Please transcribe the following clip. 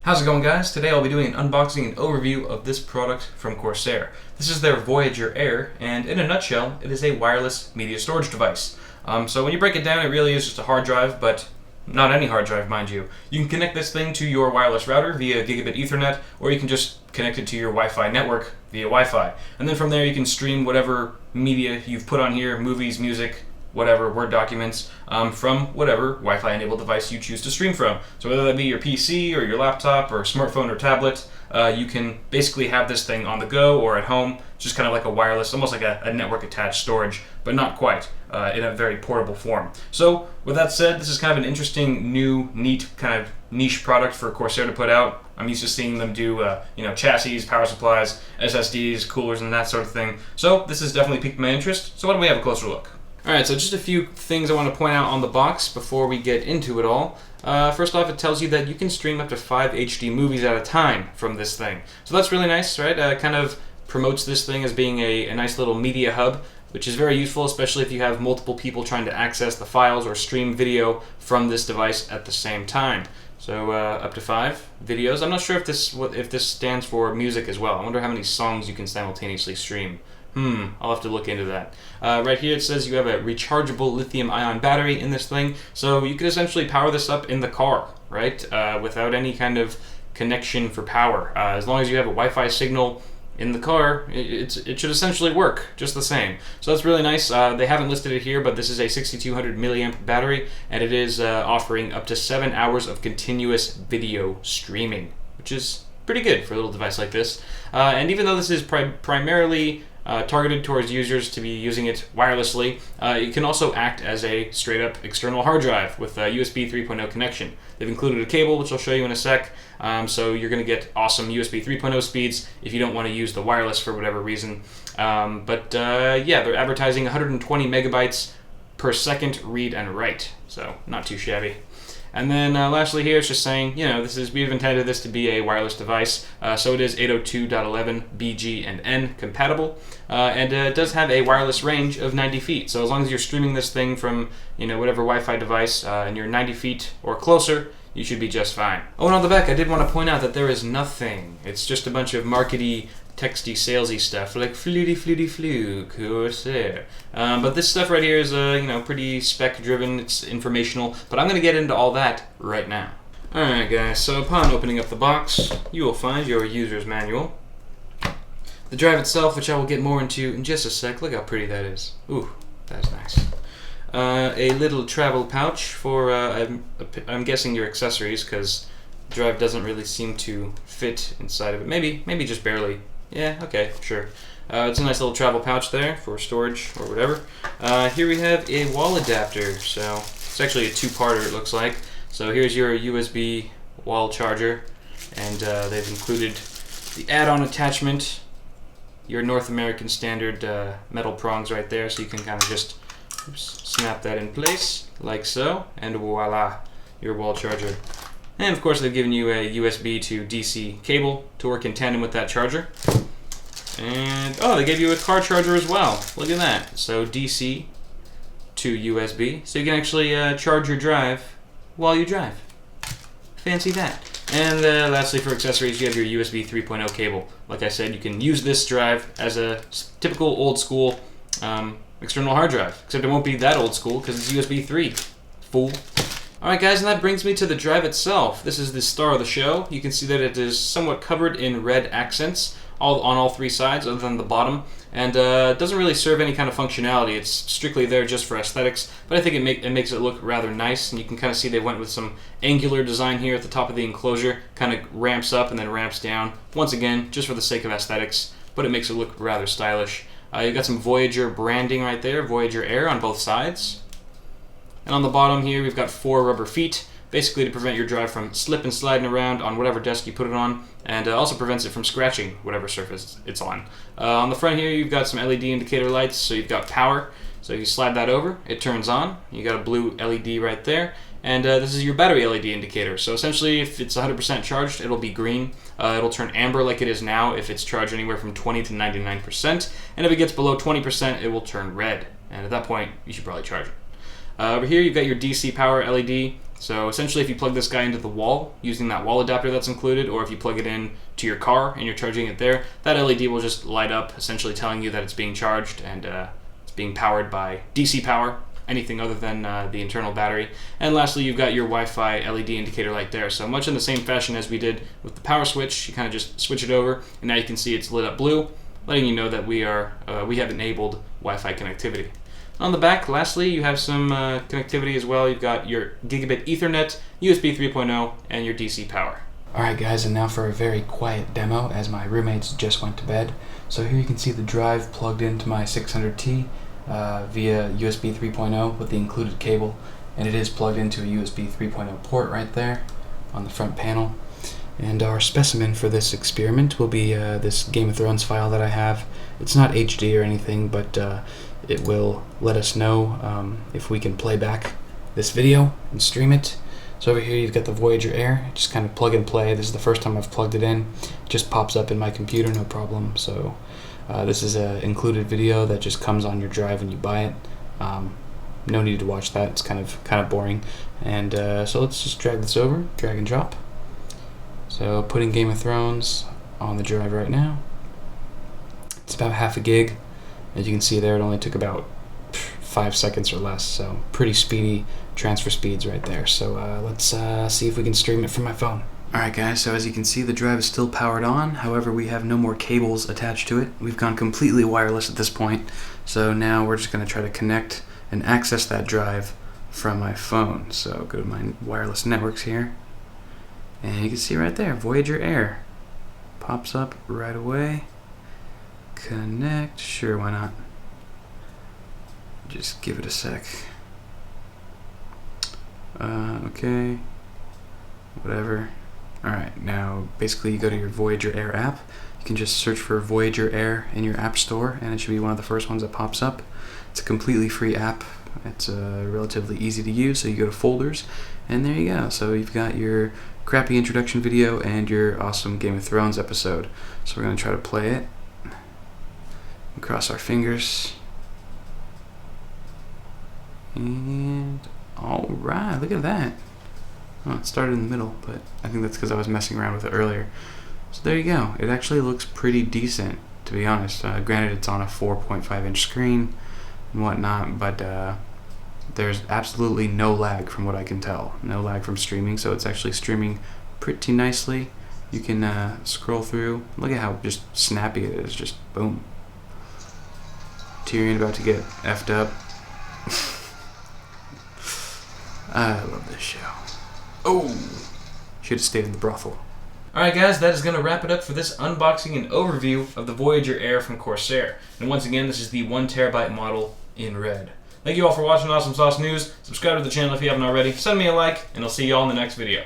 How's it going, guys? Today I'll be doing an unboxing and overview of this product from Corsair. This is their Voyager Air, and in a nutshell, it is a wireless media storage device. So when you break it down, it really is just a hard drive, but not any hard drive, mind you. You can connect this thing to your wireless router via gigabit Ethernet, or you can just connect it to your Wi-Fi network via Wi-Fi. And then from there you can stream whatever media you've put on here, movies, music, whatever, Word documents, from whatever Wi-Fi enabled device you choose to stream from. So whether that be your PC or your laptop or smartphone or tablet, you can basically have this thing on the go or at home, just kind of like a wireless, almost like a network attached storage, but not quite, in a very portable form. So with that said, this is kind of an interesting, new, neat, kind of niche product for Corsair to put out. I'm used to seeing them do, chassis, power supplies, SSDs, coolers, and that sort of thing. So this has definitely piqued my interest. So why don't we have a closer look? Alright, so just a few things I want to point out on the box before we get into it all. First off, it tells you that you can stream up to 5 HD movies at a time from this thing. So that's really nice, right? Kind of promotes this thing as being a nice little media hub, which is very useful, especially if you have multiple people trying to access the files or stream video from this device at the same time. So up to 5 videos. I'm not sure if this stands for music as well. I wonder how many songs you can simultaneously stream. I'll have to look into that. Right here it says you have a rechargeable lithium-ion battery in this thing, so you could essentially power this up in the car, right? Without any kind of connection for power. As long as you have a Wi-Fi signal in the car, it should essentially work just the same. So that's really nice. They haven't listed it here, but this is a 6200 milliamp battery, and it is offering up to 7 hours of continuous video streaming, which is pretty good for a little device like this. And even though this is primarily targeted towards users to be using it wirelessly, it can also act as a straight-up external hard drive with a USB 3.0 connection. They've included a cable, which I'll show you in a sec, so you're going to get awesome USB 3.0 speeds if you don't want to use the wireless for whatever reason. Yeah, they're advertising 120 megabytes per second read and write, so not too shabby. And then lastly here, it's just saying, we've intended this to be a wireless device, so it is 802.11 BG and N compatible, and it does have a wireless range of 90 feet. So as long as you're streaming this thing from, whatever Wi-Fi device, and you're 90 feet or closer, you should be just fine. Oh, and on the back, I did want to point out that there is nothing. It's just a bunch of markety, texty, salesy stuff like flu, Corsair. But this stuff right here is pretty spec-driven. It's informational, but I'm going to get into all that right now. Alright guys, so upon opening up the box, you will find your user's manual. The drive itself, which I will get more into in just a sec. Look how pretty that is. Ooh, that's nice. A little travel pouch for, I'm guessing your accessories, because the drive doesn't really seem to fit inside of it. Maybe just barely. Yeah, okay, sure. It's a nice little travel pouch there for storage or whatever. Here we have a wall adapter. So it's actually a two-parter, it looks like. So here's your USB wall charger, and they've included the add-on attachment, your North American standard metal prongs right there, so you can kind of just snap that in place like so, and voila, your wall charger. And of course they've given you a USB to DC cable to work in tandem with that charger. And they gave you a car charger as well. Look at that. So DC to USB, so you can actually charge your drive while you drive. Fancy that. And lastly, for accessories, you have your USB 3.0 cable. Like I said, you can use this drive as a typical old school external hard drive, except it won't be that old school because it's USB 3. Fool. Alright guys, and that brings me to the drive itself. This is the star of the show. You can see that it is somewhat covered in red accents on all 3 sides other than the bottom, and it doesn't really serve any kind of functionality. It's strictly there just for aesthetics, but I think it makes it look rather nice, and you can kind of see they went with some angular design here at the top of the enclosure. Kind of ramps up and then ramps down, once again, just for the sake of aesthetics, but it makes it look rather stylish. You've got some Voyager branding right there, Voyager Air on both sides. And on the bottom here, we've got 4 rubber feet, basically to prevent your drive from slip and sliding around on whatever desk you put it on, and also prevents it from scratching whatever surface it's on. On the front here, you've got some LED indicator lights, so you've got power. So you slide that over, it turns on. You got a blue LED right there, and this is your battery LED indicator. So essentially, if it's 100% charged, it'll be green. It'll turn amber like it is now if it's charged anywhere from 20 to 99%, and if it gets below 20%, it will turn red. And at that point, you should probably charge it. Over here, you've got your DC power LED So essentially, if you plug this guy into the wall using that wall adapter that's included, or if you plug it in to your car and you're charging it there, that LED will just light up, essentially telling you that it's being charged and it's being powered by DC power, anything other than the internal battery. And lastly, you've got your Wi-Fi LED indicator light there. So much in the same fashion as we did with the power switch, you kind of just switch it over, and now you can see it's lit up blue, letting you know that we have enabled Wi-Fi connectivity. On the back, lastly, you have some connectivity as well. You've got your gigabit Ethernet, USB 3.0, and your DC power. Alright guys, and now for a very quiet demo as my roommates just went to bed. So here you can see the drive plugged into my 600T via USB 3.0 with the included cable, and it is plugged into a USB 3.0 port right there on the front panel. And our specimen for this experiment will be this Game of Thrones file that I have. It's not HD or anything, but it will let us know if we can play back this video and stream it. So over here you've got the Voyager Air, just kind of plug and play. This is the first time I've plugged it in. It just pops up in my computer, no problem. So this is an included video that just comes on your drive when you buy it. No need to watch that, it's kind of boring. And so let's just drag this over, drag and drop. So putting Game of Thrones on the drive right now. It's about half a gig. As you can see there, it only took about 5 seconds or less, so pretty speedy transfer speeds right there. So let's see if we can stream it from my phone. Alright guys, so as you can see, the drive is still powered on. However, we have no more cables attached to it. We've gone completely wireless at this point. So now we're just going to try to connect and access that drive from my phone. So go to my wireless networks here. And you can see right there, Voyager Air. Pops up right away. Connect, sure, why not? Just give it a sec. Okay, whatever. Alright, now basically you go to your Voyager Air app. You can just search for Voyager Air in your app store, and it should be one of the first ones that pops up. It's a completely free app. It's relatively easy to use, so you go to folders, and there you go. So you've got your crappy introduction video and your awesome Game of Thrones episode. So we're going to try to play it. Cross our fingers. And alright, look at that. Oh, it started in the middle, but I think that's because I was messing around with it earlier. So there you go. It actually looks pretty decent, to be honest. Granted, it's on a 4.5 inch screen and whatnot, but there's absolutely no lag from what I can tell. No lag from streaming, so it's actually streaming pretty nicely. You can scroll through. Look at how just snappy it is. Just boom. Tyrion about to get effed up. I love this show. Oh! Should have stayed in the brothel. Alright guys, that is going to wrap it up for this unboxing and overview of the Voyager Air from Corsair. And once again, this is the 1TB model in red. Thank you all for watching Awesome Sauce News. Subscribe to the channel if you haven't already. Send me a like, and I'll see you all in the next video.